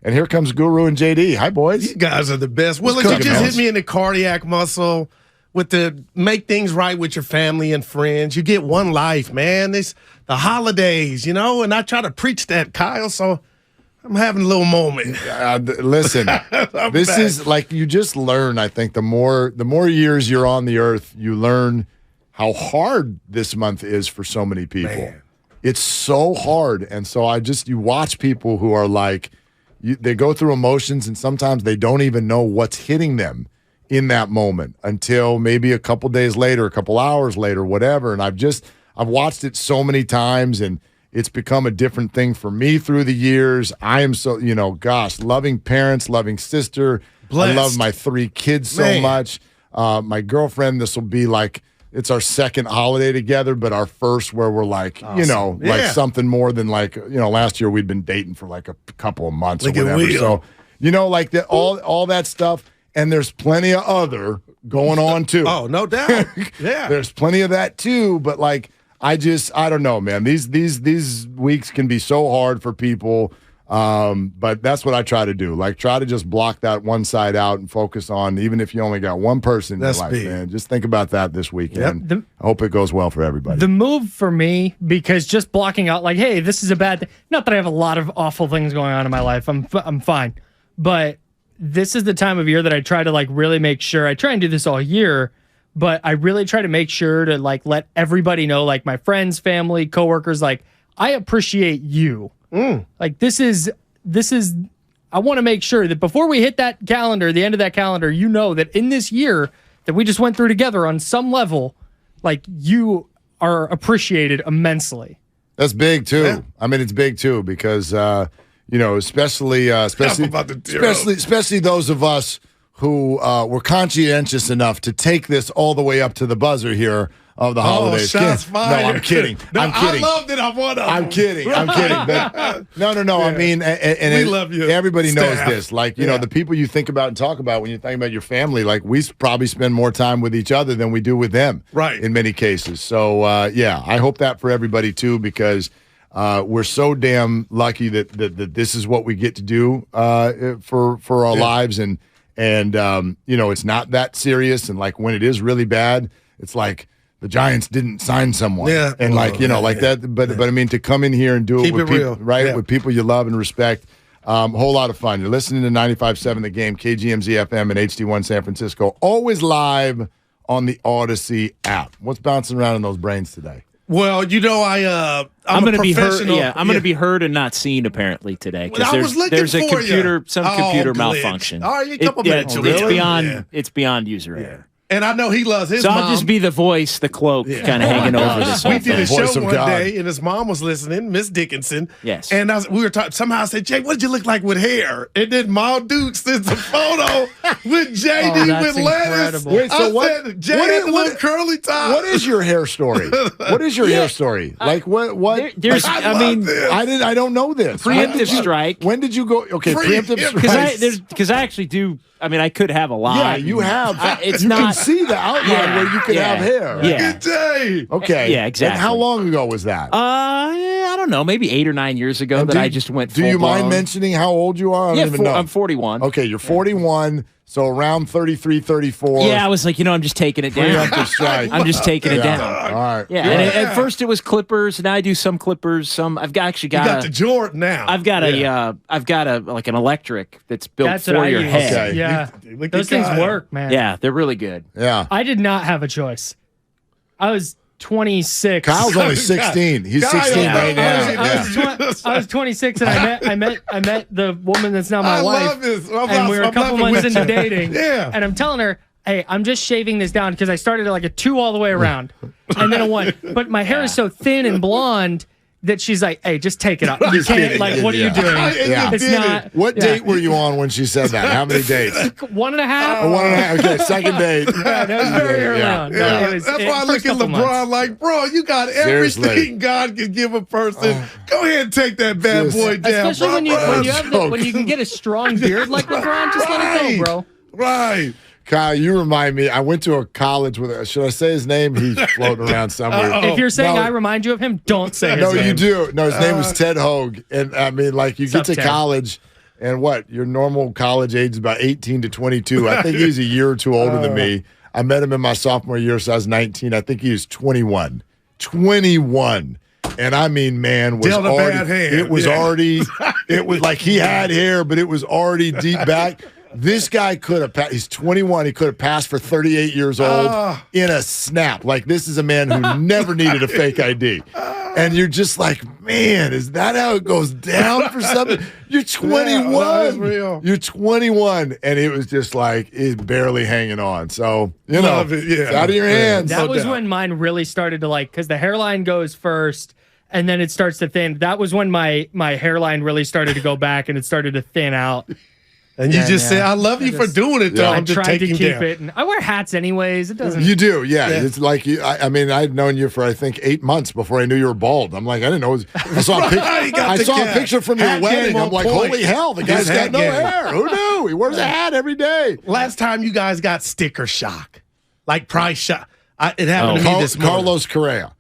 And here comes Guru and JD. Hi, boys. You guys are the best. Willard, you just hit me in the cardiac muscle with the make things right with your family and friends. You get one life, man. It's the holidays, and I try to preach that, Kyle, so I'm having a little moment. Listen, this is like you just learn, I think, the more years you're on the earth, you learn how hard this month is for so many people. Man. It's so hard. And so you watch people who are like, they go through emotions and sometimes they don't even know what's hitting them in that moment until maybe a couple days later, a couple hours later, whatever. And I've watched it so many times and it's become a different thing for me through the years. I am so, loving parents, loving sister. Blessed. I love my 3 kids so much. My girlfriend, this will be like, it's our second holiday together, but our first where we're like, awesome. Like something more than like, last year we'd been dating for like a couple of months or whatever. So, like all that stuff. And there's plenty of other going on too. Oh, no doubt. Yeah. There's plenty of that too. But like, I don't know, man. These weeks can be so hard for people. But that's what I try to do. Like, try to just block that one side out and focus on, even if you only got one person in your life, man. Just think about that this weekend. Yep. I hope it goes well for everybody. The move for me, because just blocking out, like, hey, this is a bad thing. Not that I have a lot of awful things going on in my life. I'm fine. But this is the time of year that I try to, like, really make sure. I try and do this all year, but I really try to make sure to, like, let everybody know, like, my friends, family, coworkers, like, I appreciate you. Like, this is, I want to make sure that before we hit that calendar, the end of that calendar, that in this year that we just went through together on some level, like, you are appreciated immensely. That's big too. Yeah. I mean, it's big too because, especially those of us who were conscientious enough to take this all the way up to the buzzer here of the holidays. Shots fired. No, I'm kidding. I'm kidding. I loved it. I'm one of them. I'm kidding. But, no. Yeah. I mean, and we love you. Everybody knows this. Like, the people you think about and talk about when you're thinking about your family, like, we probably spend more time with each other than we do with them. Right. In many cases. So, I hope that for everybody too, because we're so damn lucky that this is what we get to do for our lives, and it's not that serious. And like when it is really bad, it's like the Giants didn't sign someone, and that. But I mean, to come in here and do it with people, right? Yeah. With people you love and respect, whole lot of fun. You're listening to 95.7 The Game, KGMZ FM, and HD1 San Francisco, always live on the Odyssey app. What's bouncing around in those brains today? Well, I'm going to be heard. Yeah, I'm going to be heard and not seen apparently today because there's a computer malfunction. All right, a couple minutes. It's beyond user error. And I know he loves his mom. So I'll just be the voice, the cloak, kind of hanging over this whole thing. We did a show one God. day, and his mom was listening, Miss Dickinson. Yes. And we were talking. Somehow I said, Jay, what did you look like with hair? And then Ma Duke sends a photo with JD with lettuce. Wait, so I said, Jay had the little curly top. What is your hair story? What is your hair story? Like what? There's, I don't know this. Preemptive strike. When did you go? Okay, preemptive strike. Because I actually do. I mean, I could have a lot. Yeah, you have. It's you not. Can see the outline where you can have hair. Yeah. Good day. Okay. Yeah, exactly. And how long ago was that? I don't know, maybe 8 or 9 years ago I just went full Do you mind blown. mentioning how old you are? I don't even know. I'm 41. Okay, you're 41. So around 33, 34. Yeah, I was like, I'm just taking it down. I'm just taking it down. All right. Yeah. And at first it was clippers, and now I do some clippers. Some I've actually got. You got the Jordan now. I've got like an electric that's built for your head. Okay. Yeah, those things work, man. Yeah, they're really good. Yeah. I did not have a choice. I was 26. Kyle's only 16. He's 16 right now. I was 26, and I met the woman that's now my wife. Love this. And we were a couple months into dating. Yeah. And I'm telling her, hey, I'm just shaving this down because I started at like a 2 all the way around, and then a 1. But my hair is so thin and blonde that she's like, hey, just take it up. You can't, like, what are you doing? It's not. What date were you on when she said that? How many dates? 1.5. 1.5. Okay, second date. Yeah, that was very early on. Yeah. That's why I look at LeBron like, bro, you got everything God can give a person. Go ahead and take that bad boy down. Especially when you can get a strong beard like LeBron, just let it go, bro. Right. Kyle, you remind me. I went to a college with. Should I say his name? He's floating around somewhere. If you're saying I remind you of him, don't say his name. No, you do. No, his name was Ted Hogue, and I mean, like, you get to college, And what? Your normal college age is about 18 to 22. I think he's a year or two older than me. I met him in my sophomore year, so I was 19. I think he was 21. 21. And I mean, man, was dealt already, a bad hand. it was already, it was like he had hair, but it was already deep back. This guy could have passed. He's 21. He could have passed for 38 years old in a snap. Like, this is a man who never needed a fake ID. And you're just like, man, is that how it goes down for something? You're 21. That's real. You're 21. And it was just like, it's barely hanging on. So, you know, it's out of your hands. That was when mine really started to because the hairline goes first and then it starts to thin. That was when my hairline really started to go back and it started to thin out. And you just say, I love you for doing it, though. I'm just tried to keep it. And I wear hats anyways. It doesn't. You do, yeah. It's like, I mean, I'd known you for, I think, 8 months before I knew you were bald. I'm like, I didn't know. I saw a picture from your wedding. I'm like, holy hell, the guy's got no hair. Who knew? He wears a hat every day. Last time you guys got sticker shock, like price shock. It happened to me this morning. Carlos Correa.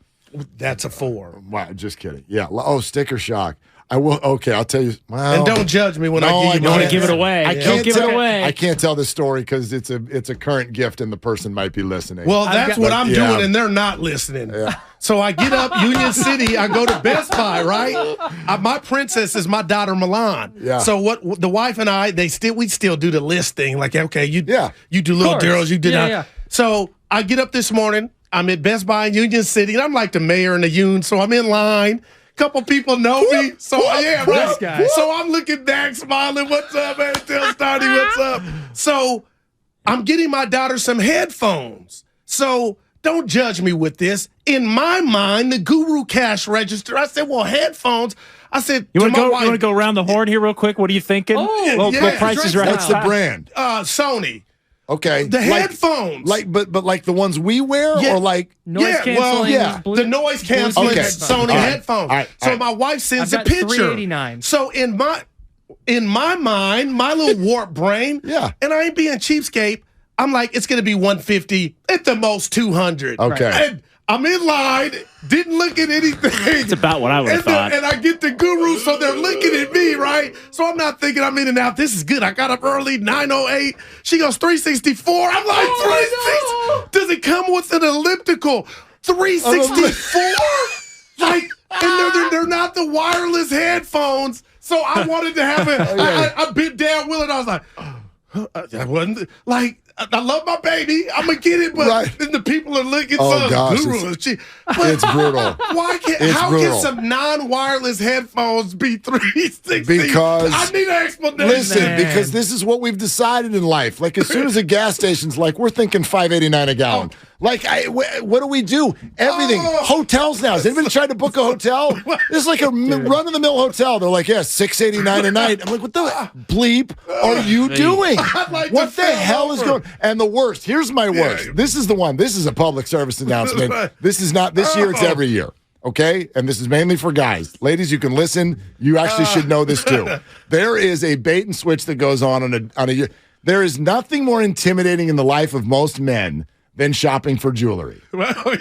That's a 4. Wow, just kidding. Yeah. Oh, sticker shock. I will. Okay, I'll tell you. Well, and don't judge me when I give you. Don't want to give it away. Don't give it away. I can't tell this story because it's a current gift and the person might be listening. Well, that's what I'm doing, and they're not listening. Yeah. So I get up Union City. I go to Best Buy. Right. My princess is my daughter Milan. Yeah. So what the wife and I we still do the list thing. Like, okay, you do little girls, you did not. Yeah. So I get up this morning. I'm at Best Buy in Union City, and I'm like the mayor and the Union, so I'm in line. Couple people know me, so right. So I'm looking back, smiling. What's up, man? Tell Stardy what's up. So I'm getting my daughter some headphones. So don't judge me with this. In my mind, the Guru cash register. I said, well, headphones. I said, you want to go around the horn here real quick? What are you thinking? What price is right? What's the brand? Sony. Okay. The headphones. But like the ones we wear or like noise canceling. The noise canceling Sony headphones. All right. So my wife sends a picture. $389. So in my mind, my little warped brain, and I ain't being cheapskate, I'm like, it's gonna be $150, at the most $200. Okay. And I'm in line, didn't look at anything. It's about what I would have thought. And I get the Guru, so they're looking at me, right? So I'm not thinking I'm in and out. This is good. I got up early, 9:08. She goes, 364. I'm like, 360. Does it come with an elliptical? 364? Like, and they're not the wireless headphones. So I wanted to have I bit down Willard. I was like, I wasn't like, I love my baby. I'm gonna get it, but then the people are looking for Guru. It's brutal. Why can some non-wireless headphones be 360? Because I need an explanation. Listen, because this is what we've decided in life. Like, as soon as a gas station's like, we're thinking $5.89 a gallon. Like, what do we do? Everything. Hotels now. Has anybody tried to book a hotel? It's like a run-of-the-mill hotel. They're like, $6.89 a night. I'm like, what the bleep are you doing? What the hell is going on? And the worst, here's my worst. This is the one. This is a public service announcement. This is not this year, it's every year. Okay? And this is mainly for guys. Ladies, you can listen. You actually should know this too. There is a bait and switch that goes on a there is nothing more intimidating in the life of most men than shopping for jewelry.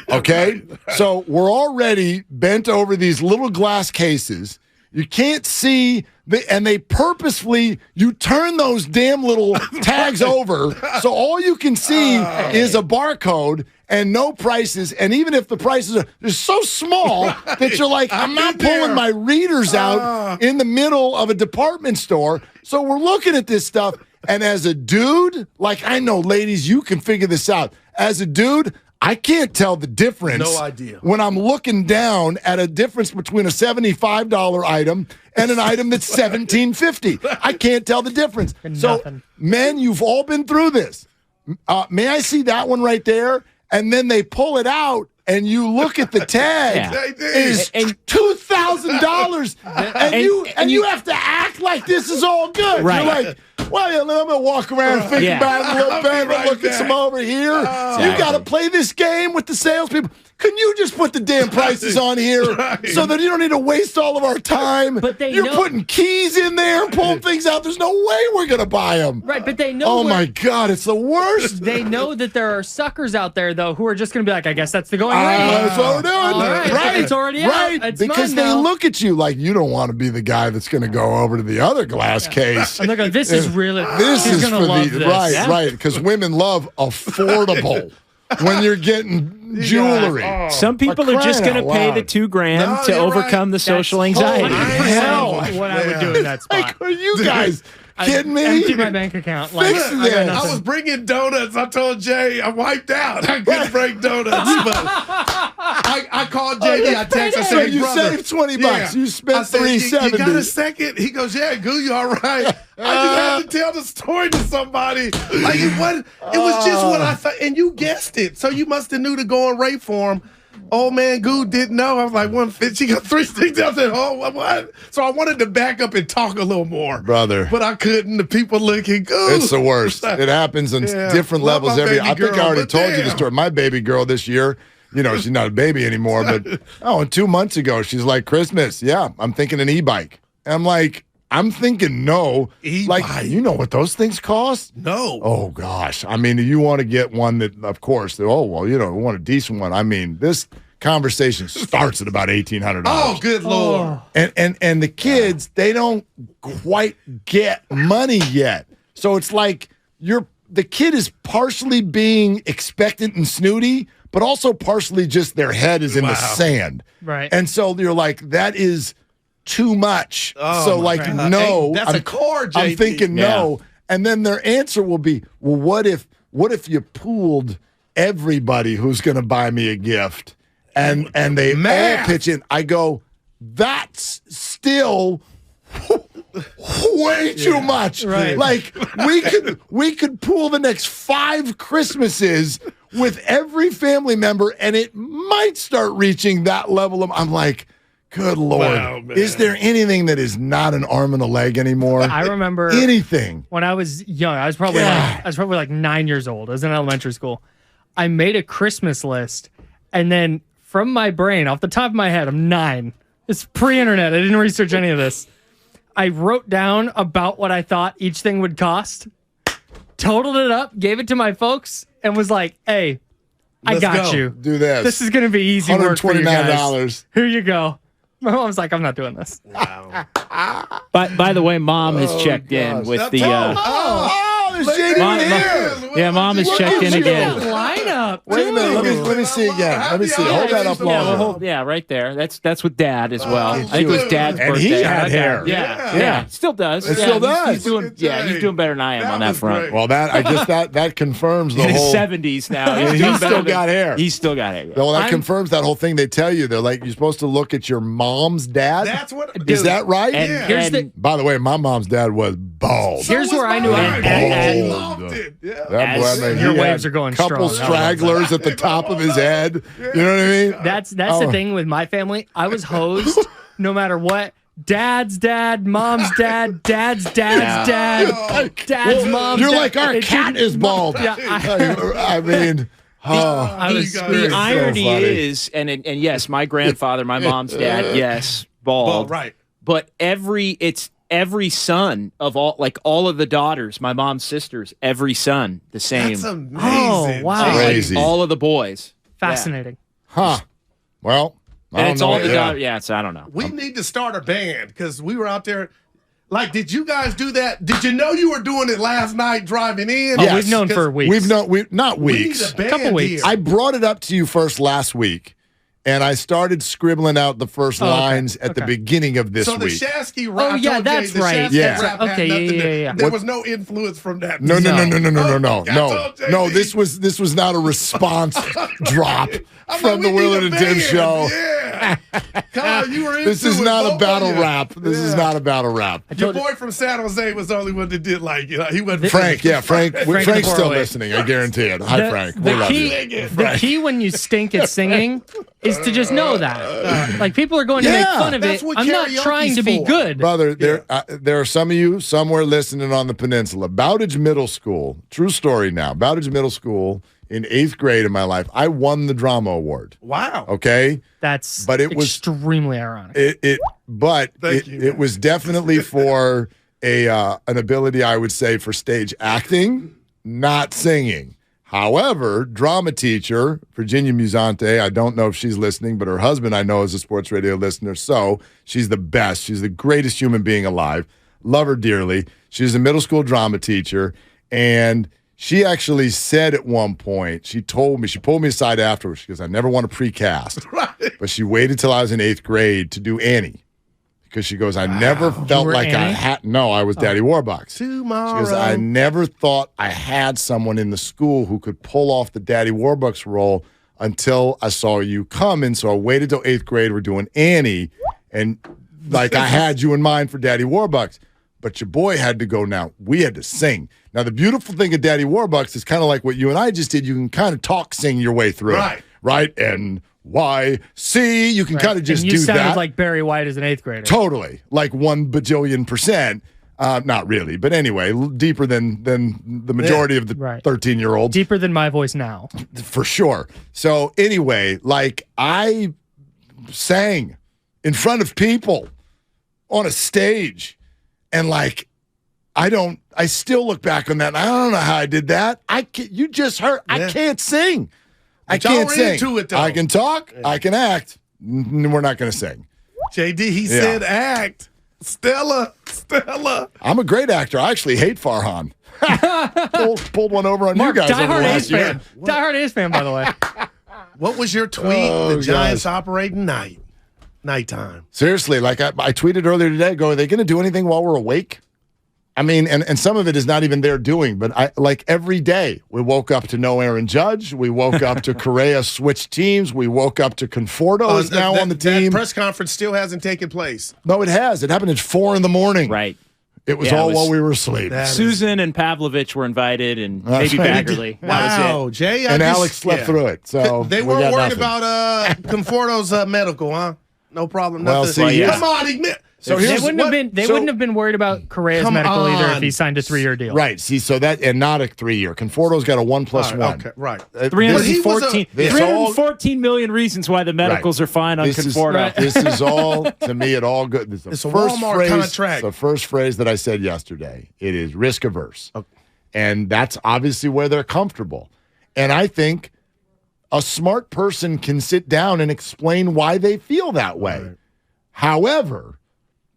Okay? So we're already bent over these little glass cases. You can't see, and they purposefully, you turn those damn little tags over, so all you can see is a barcode and no prices. And even if the prices are so small that you're like, I'm not pulling my readers out in the middle of a department store. So we're looking at this stuff. And as a dude, like, I know, ladies, you can figure this out. As a dude, I can't tell the difference. No idea. When I'm looking down at a difference between a $75 item and an item that's $17.50. I can't tell the difference. So, men, you've all been through this. May I see that one right there? And then they pull it out, and you look at the tag. It is $2,000, and you have to act like this is all good. Right. You're like, well, I'm gonna walk around thinking about it a little bit, look at some over here. You got to play this game with the salespeople. can you just put the damn prices on here so that you don't need to waste all of our time? But you're putting keys in there and pulling things out. There's no way we're going to buy them. Right, but they know. Oh, my God, it's the worst. They know that there are suckers out there, though, who are just going to be like, I guess that's the going rate. That's what we're doing. Right. It's already out. It's because they look at you like you don't want to be the guy that's going to go over to the other glass case. And they're going, this is really, this is for the, right, because women love affordable when you're getting jewelry. Some people are just going to pay the $2,000 to overcome the social anxiety. Hell, what I would do in that spot. Like, are you guys kidding me? Empty my bank account. Like, I was bringing donuts. I told Jay I wiped out. I couldn't bring donuts, but I called JD. I texted. I said, you saved $20. Yeah. You spent $370. You got a second? He goes, yeah, Goo, you all right? I just had to tell the story to somebody. Like it was just what I thought, and you guessed it. So you must have knew the going rate for him. Old man Goo didn't know. I was like, 150. She got 3 sticks. I said, oh, what? So I wanted to back up and talk a little more. Brother. But I couldn't. The people looking, Goo. It's the worst. It happens on different levels every year. I think I already told you the story. My baby girl this year, she's not a baby anymore, but, and 2 months ago, she's like, Christmas, I'm thinking an e-bike. And I'm like, I'm thinking no. E-bike. Like, you know what those things cost? No. Oh, gosh. I mean, you want to get one that, of course, we want a decent one. I mean, this conversation starts at about $1,800. Oh, good Lord. And the kids, they don't quite get money yet. So it's like the kid is partially being expectant and snooty, but also partially just their head is in the sand. Right. And so you're like, that is too much. So like, no. Hey, that's a core, JD. I'm thinking no. And then their answer will be, well, what if you pooled everybody who's going to buy me a gift and they all pitch in? I go, that's still way too much. Right. Like we could pool the next 5 Christmases with every family member, and it might start reaching that level of. I'm like, good Lord, is there anything that is not an arm and a leg anymore? I remember anything when I was young. I was probably like 9 years old. I was in elementary school. I made a Christmas list, and then from my brain, off the top of my head, I'm 9. It's pre-internet. I didn't research any of this. I wrote down about what I thought each thing would cost, totaled it up, gave it to my folks, and was like, "Hey, I got you. Do this. This is going to be easy work for you guys. Here you go." My mom's like, I'm not doing this. Wow. By the way, Mom has checked in with the. There's JD here. Yeah, Mom has checked in again. Lineup. Wait a minute. Let me see again. Let me see. Hold that up longer. Yeah, right there. That's with Dad as well. I think it was Dad's birthday. And he had hair. Yeah. Still does. It still does. He's doing better than I am on that front. Great. Well, I guess that confirms the whole. He's in his 70s now. He's still got hair. He's still got hair. Well, that confirms that whole thing they tell you. They're like, you're supposed to look at your mom's dad. That's what. Is that right? And by the way, my mom's dad was bald. Here's where I knew I loved it. Your waves are going strong. Couple stragglers at the top of his head. You know what I mean? That's the thing with my family. I was hosed no matter what. Dad's dad, mom's dad, dad's dad, dad's mom's You're dad. Like, our cat is bald. Yeah, I mean... the irony is, and yes, my grandfather, my mom's dad, yes, bald. Right. But every son of all of the daughters, my mom's sisters, every son, the same. That's amazing. Oh, wow. Crazy. All of the boys. Fascinating. Huh. Well, and it's all the daughters. Yeah, I don't know. We need to start a band because we were out there. Like, did you guys do that? Did you know you were doing it last night driving in? Yes. We've known for weeks. Not weeks. We need a couple weeks. I brought it up to you first last week, and I started scribbling out the first lines at the beginning of this week. So the Shasky rap. Oh, yeah, that's right. Yeah. Okay, There was no influence from that. No. No, this was not a response drop from the Willard and Tim show. Yeah. Kyle, you were into This is not a battle rap. This is not a battle rap. Your boy from San Jose was the only one that did like it. He wasn't Frank. Yeah, Frank's still listening. I guarantee it. Hi, Frank. We love you. The key when you stink at singing is to just know that. Like, people are going to make fun of it. I'm not trying to be good. Brother, there are some of you somewhere listening on the peninsula. Bowditch Middle School, true story now. Bowditch Middle School in 8th grade in my life. I won the drama award. Wow. Okay? But it was extremely ironic. It was definitely for an ability, I would say, for stage acting, not singing. However, drama teacher, Virginia Musante, I don't know if she's listening, but her husband I know is a sports radio listener, so she's the best. She's the greatest human being alive. Love her dearly. She's a middle school drama teacher, and she actually said at one point, she pulled me aside afterwards, she goes, I never want to precast. Right. But she waited till I was in 8th grade to do Annie. Because she goes, I never felt like Annie? I had. No, I was Daddy Warbucks. Tomorrow. She goes, I never thought I had someone in the school who could pull off the Daddy Warbucks role until I saw you coming. So I waited till 8th grade. We're doing Annie. And like I had you in mind for Daddy Warbucks. But your boy had to go now. We had to sing. Now, the beautiful thing of Daddy Warbucks is kind of like what you and I just did. You can kind of talk, sing your way through it. Right? And YC, you can kind of just do that. You sounded like Barry White as an 8th grader. Totally, like 1 bajillion %. Not really, but anyway, deeper than the majority of the 13-year-olds. Deeper than my voice now. For sure. So anyway, like I sang in front of people on a stage, and like I still look back on that, and I don't know how I did that. You just heard, I can't sing. I can't sing. Into it, though. I can talk. I can act. We're not going to sing. JD, he said act. Stella. I'm a great actor. I actually hate Farhan. pulled one over on Mark, you guys. diehard A's fan. Diehard A's fan, by the way. What was your tweet? The Giants operating nighttime. Seriously, like I tweeted earlier today, are they going to do anything while we're awake? I mean, and some of it is not even their doing, but like every day we woke up to no Aaron Judge. We woke up to Correa switched teams. We woke up to Conforto is now on the team. That press conference still hasn't taken place. No, it has. It happened at 4 a.m. Right. It was while we were asleep. Susan and Pavlovich were invited, and maybe Baggerly. Wow, Jay. And Alex slept through it. So they weren't worried about Conforto's medical, huh? No problem. Well, Come on, admit. So they wouldn't have been worried about Correa's medical either if he signed a 3-year deal. Right. See, so that and not a 3-year. Conforto's got a 1+1. Okay, right. 314 million reasons why the medicals are fine on Conforto. This is all, to me, it all good. It's a Walmart contract. The first phrase that I said yesterday. It is risk averse. Okay. And that's obviously where they're comfortable. And I think a smart person can sit down and explain why they feel that way. Right. However,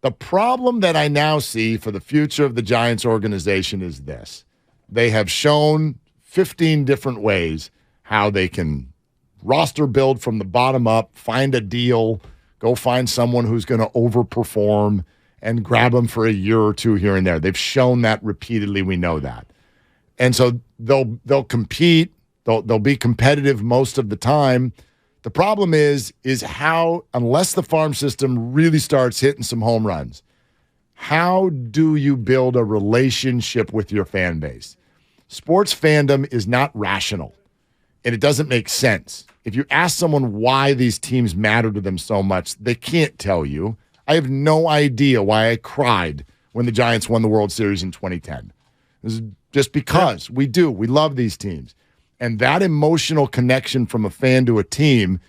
the problem that I now see for the future of the Giants organization is this. They have shown 15 different ways how they can roster build from the bottom up, find a deal, go find someone who's going to overperform and grab them for a year or two here and there. They've shown that repeatedly. We know that. And so they'll compete. They'll be competitive most of the time. The problem is how, unless the farm system really starts hitting some home runs, how do you build a relationship with your fan base? Sports fandom is not rational, and it doesn't make sense. If you ask someone why these teams matter to them so much, they can't tell you. I have no idea why I cried when the Giants won the World Series in 2010. This is just because we do. We love these teams. And that emotional connection from a fan to a team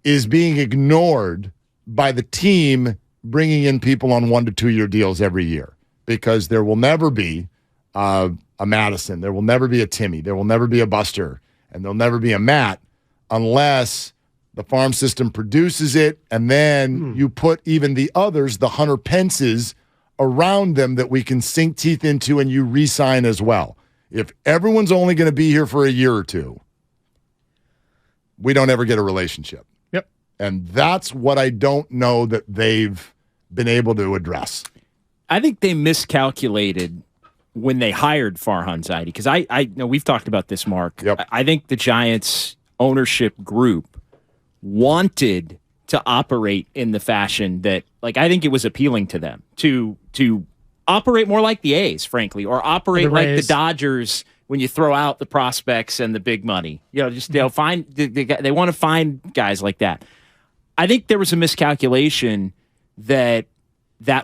is being ignored by the team bringing in people on 1 to 2 year deals every year, because there will never be a Madison. There will never be a Timmy. There will never be a Buster. And there'll never be a Matt unless the farm system produces it. And then you put even the others, the Hunter Pences, around them that we can sink teeth into and you re-sign as well. If everyone's only going to be here for a year or two, we don't ever get a relationship. Yep. And that's what I don't know that they've been able to address. I think they miscalculated when they hired Farhan Zaidi, because I know we've talked about this, Mark. Yep. I think the Giants ownership group wanted to operate in the fashion that, like, I think it was appealing to them to operate more like the A's, frankly, or operate like the Dodgers when you throw out the prospects and the big money. You know, just they'll find they want to find guys like that. I think there was a miscalculation that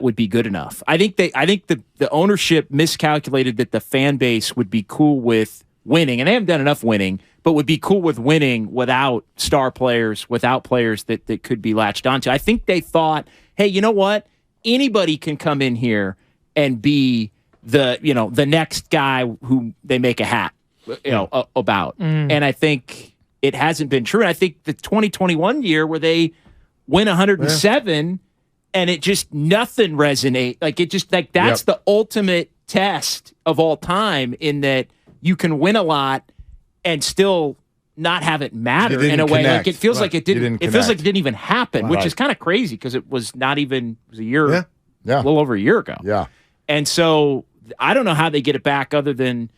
would be good enough. I think the ownership miscalculated that the fan base would be cool with winning, and they haven't done enough winning, but would be cool with winning without star players, without players that could be latched onto. I think they thought, hey, you know what? Anybody can come in here and be the next guy who they make a hat about. And I think it hasn't been true. And I think the 2021 year where they win 107 and it just nothing resonate. Like it just like that's the ultimate test of all time in that you can win a lot and still not have it matter in a way. Like it feels like it didn't. It feels like it didn't even happen, which is kind of crazy because it was not even it was a year, a little over a year ago. Yeah, and so I don't know how they get it back other than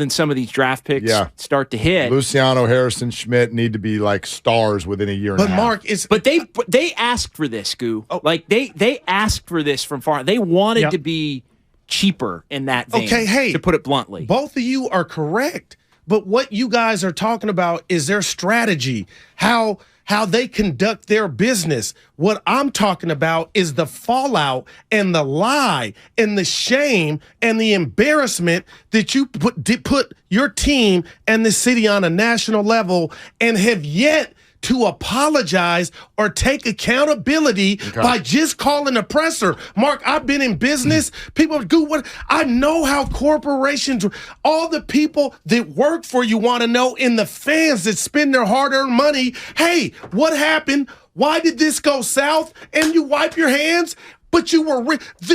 some of these draft picks start to hit. Luciano, Harrison, Schmidt need to be like stars within a year. But and a Mark, half. But they asked for this, Goo. Like they asked for this from far. They wanted to be cheaper in that vein. Okay, hey, to put it bluntly, both of you are correct. But what you guys are talking about is their strategy, how they conduct their business. What I'm talking about is the fallout and the lie and the shame and the embarrassment that you put your team and the city on a national level and have yet to apologize or take accountability by just calling a presser. Mark, I've been in business. People go, what? I know how corporations, all the people that work for you want to know, and the fans that spend their hard-earned money, hey, what happened? Why did this go south? And you wipe your hands? But you were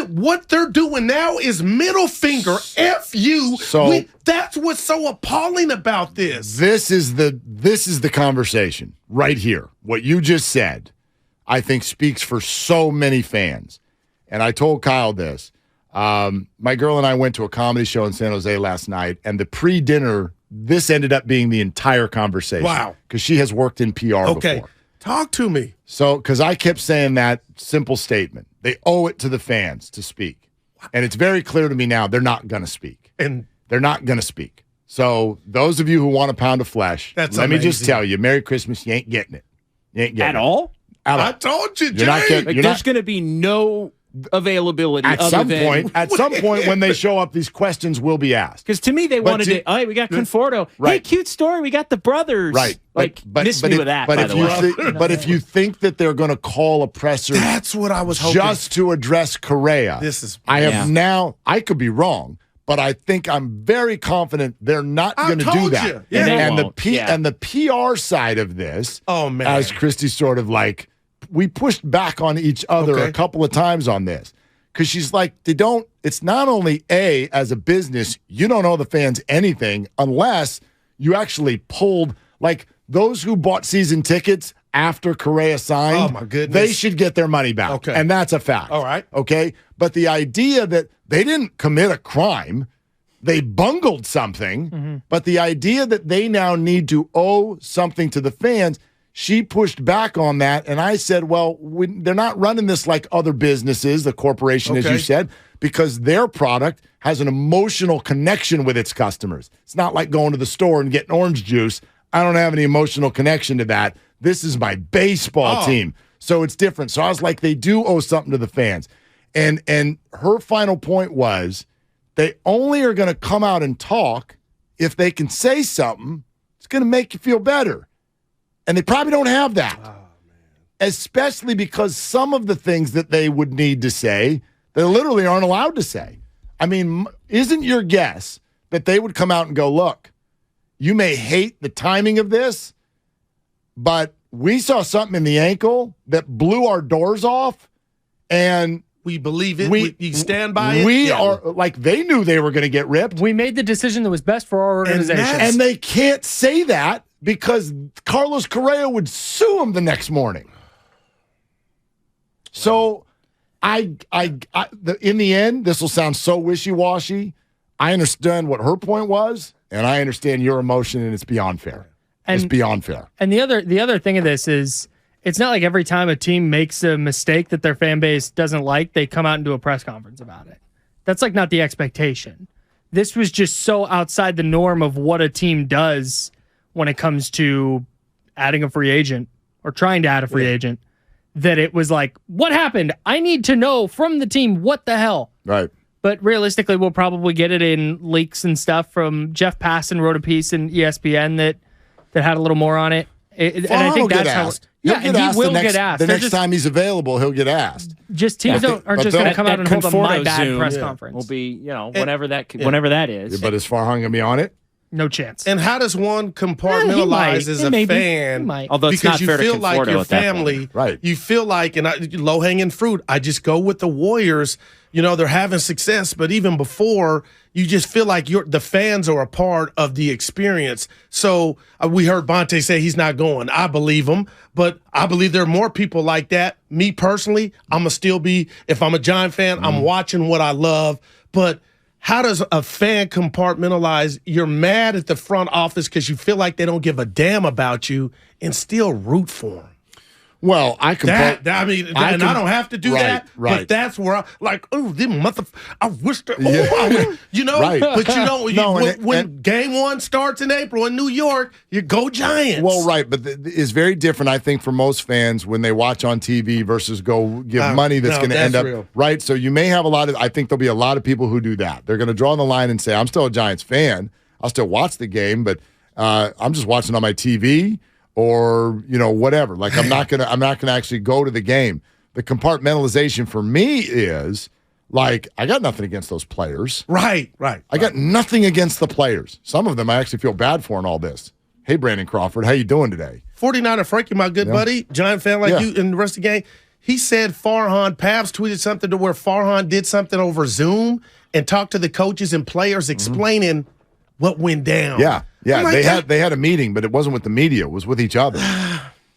what they're doing now is middle finger, F you. So that's what's so appalling about this. This is the conversation right here. What you just said, I think speaks for so many fans. And I told Kyle this. My girl and I went to a comedy show in San Jose last night, and the pre-dinner, this ended up being the entire conversation. Wow. Because she has worked in PR before. Talk to me. So, because I kept saying that simple statement. They owe it to the fans to speak. And it's very clear to me now they're not going to speak. And they're not going to speak. So, those of you who want a pound of flesh, let me just tell you, Merry Christmas, you ain't getting it. You ain't getting it. At all? I told you, Jay. There's going to be no availability at some point when they show up, these questions will be asked. Because to me, they wanted it. Oh, we got Conforto. Hey, cute story. We got the brothers. Right. Miss me with that, by the way. But if you think that they're going to call a presser, that's what I was hoping. Just to address Correa. I could be wrong, but I think I'm very confident they're not going to do that. And the PR side of this, as Christy's sort of like, we pushed back on each other a couple of times on this because she's like, it's not only as a business, you don't owe the fans anything unless you actually pulled, like those who bought season tickets after Correa signed, oh my goodness, they should get their money back. Okay. And that's a fact. All right. Okay. But the idea that they didn't commit a crime, they bungled something, but the idea that they now need to owe something to the fans, she pushed back on that, and I said, well, they're not running this like other businesses, the corporation, as you said, because their product has an emotional connection with its customers. It's not like going to the store and getting orange juice. I don't have any emotional connection to that. This is my baseball team, so it's different. So I was like, they do owe something to the fans. And her final point was they only are going to come out and talk if they can say something. It's going to make you feel better. And they probably don't have that, especially because some of the things that they would need to say, they literally aren't allowed to say. I mean, isn't your guess that they would come out and go, look, you may hate the timing of this, but we saw something in the ankle that blew our doors off, and we believe it. We stand by it. We are like they knew they were going to get ripped. We made the decision that was best for our organization. And they can't say that because Carlos Correa would sue him the next morning. So in the end, this will sound so wishy-washy. I understand what her point was, and I understand your emotion, and it's beyond fair. It's beyond fair. And the other thing of this is, it's not like every time a team makes a mistake that their fan base doesn't like, they come out and do a press conference about it. That's like not the expectation. This was just so outside the norm of what a team does when it comes to adding a free agent or trying to add a free agent, that it was like, what happened? I need to know from the team what the hell. Right. But realistically, we'll probably get it in leaks and stuff from Jeff Passan wrote a piece in ESPN that had a little more on it. And I think that's how. Yeah, and he will get asked. The next time he's available, he'll get asked. Just teams aren't just going to come out and hold a my bad press conference. Will be whenever that is. But is Farhan going to be on it? No chance. And how does one compartmentalize as a fan? Although it's because not fair to you feel like your family, right? You feel like, low hanging fruit. I just go with the Warriors. They're having success, but even before, you just feel like the fans are a part of the experience. So we heard Bonte say he's not going. I believe him, but I believe there are more people like that. Me personally, I'm gonna still be. If I'm a Giant fan, I'm watching what I love, but. How does a fan compartmentalize? You're mad at the front office because you feel like they don't give a damn about you and still root for them. Well, I don't have to do that. Right. But that's where I I wish that. Right. But you don't. When game one starts in April in New York, you go Giants. Well, right, but it's very different. I think for most fans when they watch on TV versus go give money that's going to end up real. Right. So you may have I think there'll be a lot of people who do that. They're going to draw the line and say, "I'm still a Giants fan. I'll still watch the game, but I'm just watching on my TV." Or whatever. Like I'm not gonna actually go to the game. The compartmentalization for me is like I got nothing against those players. Right. I got nothing against the players. Some of them I actually feel bad for in all this. Hey, Brandon Crawford, how you doing today? 49er Frankie, my good buddy, Giant fan like you, and the rest of the game. He said Pavs tweeted something to where Farhan did something over Zoom and talked to the coaches and players explaining what went down. Yeah. They had a meeting, but it wasn't with the media. It was with each other.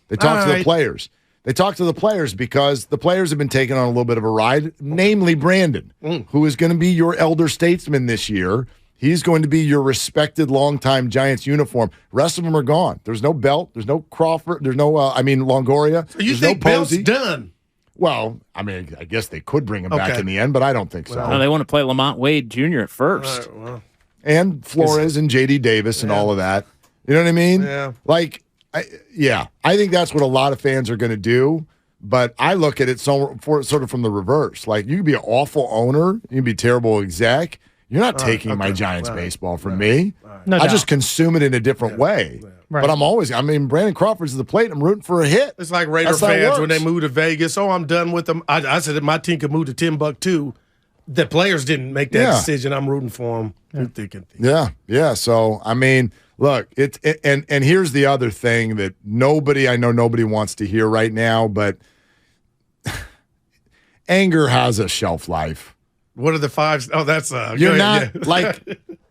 They talked to the players. They talked to the players because the players have been taking on a little bit of a ride, namely Brandon, who is going to be your elder statesman this year. He's going to be your respected longtime Giants uniform. Rest of them are gone. There's no Belt. There's no Crawford. There's no, Longoria. So you think Belt's done? Well, I guess they could bring him back in the end, but I don't think so. No, they want to play Lamont Wade Jr. at first. And Flores and J.D. Davis and all of that. You know what I mean? Yeah. I think that's what a lot of fans are going to do. But I look at it sort of from the reverse. Like, you can be an awful owner. You can be a terrible exec. You're not taking my Giants baseball from me. No I doubt. just consume it in a different way. Right. But Brandon Crawford's at the plate. I'm rooting for a hit. It's like Raider fans when they move to Vegas. Oh, I'm done with them. I said that my team could move to Timbuktu. The players didn't make that decision. I'm rooting for them. Yeah. So, look, and here's the other thing that nobody wants to hear right now, but anger has a shelf life. What are the fives? Oh, that's you're not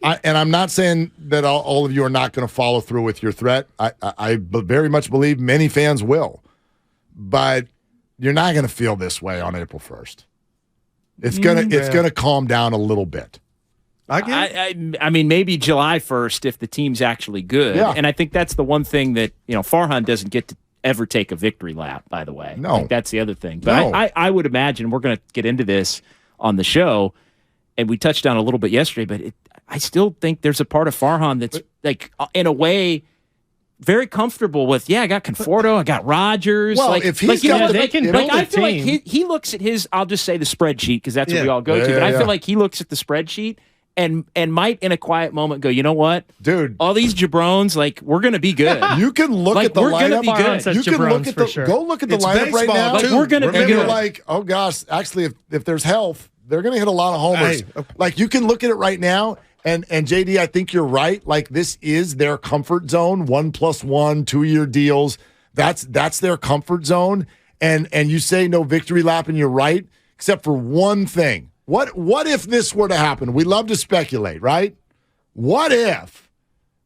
and I'm not saying that all of you are not going to follow through with your threat. I very much believe many fans will, but you're not going to feel this way on April 1st. It's gonna calm down a little bit. I mean, maybe July 1st if the team's actually good. Yeah. And I think that's the one thing that, Farhan doesn't get to ever take a victory lap, by the way. No. I think that's the other thing. But I would imagine we're going to get into this on the show, and we touched on it a little bit yesterday, but I still think there's a part of Farhan that's, in a way, very comfortable with, I got Conforto, I got Rogers. Well, if he's got they can build I a feel team. like he looks at his, I'll just say the spreadsheet, because that's what we all go to, but I feel like he looks at the spreadsheet and might in a quiet moment go, you know what? Dude. All these jabrones, we're going to be good. You can look at the we're lineup. Gonna be good. You can look at go look at the lineup right now. We're going to be You're good. like, oh gosh, actually, if there's health, they're going to hit a lot of homers. Like, you can look at it right now. And JD, I think you're right. Like, this is their comfort zone. 1+1, 2-year deals. That's their comfort zone. And you say no victory lap, and you're right, except for one thing. What if this were to happen? We love to speculate, right? What if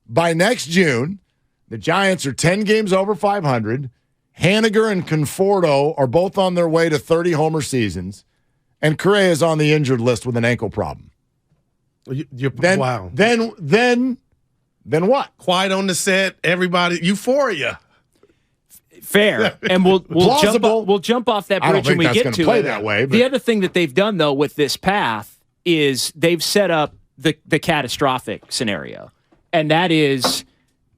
by next June the Giants are 10 games over 500, Haniger and Conforto are both on their way to 30 homer seasons, and Correa is on the injured list with an ankle problem? Wow. Then what? Quiet on the set, everybody, euphoria. Fair, and we'll jump off that bridge when we get to play it. That way, but. The other thing that they've done though with this path is they've set up the catastrophic scenario, and that is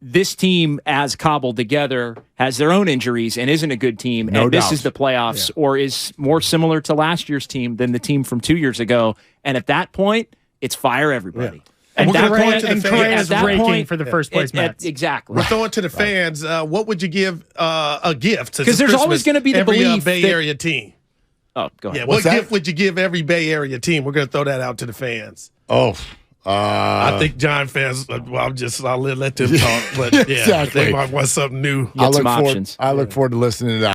this team, as cobbled together, has their own injuries and isn't a good team, and this is the playoffs, or is more similar to last year's team than the team from 2 years ago. And at that point, it's a everybody. And we're going to the fans. At that point, for the first place match. Exactly. We're throwing to the fans. What would you give a gift? Because there's always going to be the belief Bay Area team. Oh, go ahead. Yeah, what gift would you give every Bay Area team? We're going to throw that out to the fans. I think Giant fans. I'll let them talk. But yeah, exactly. They might want something new. I look forward to listening to that.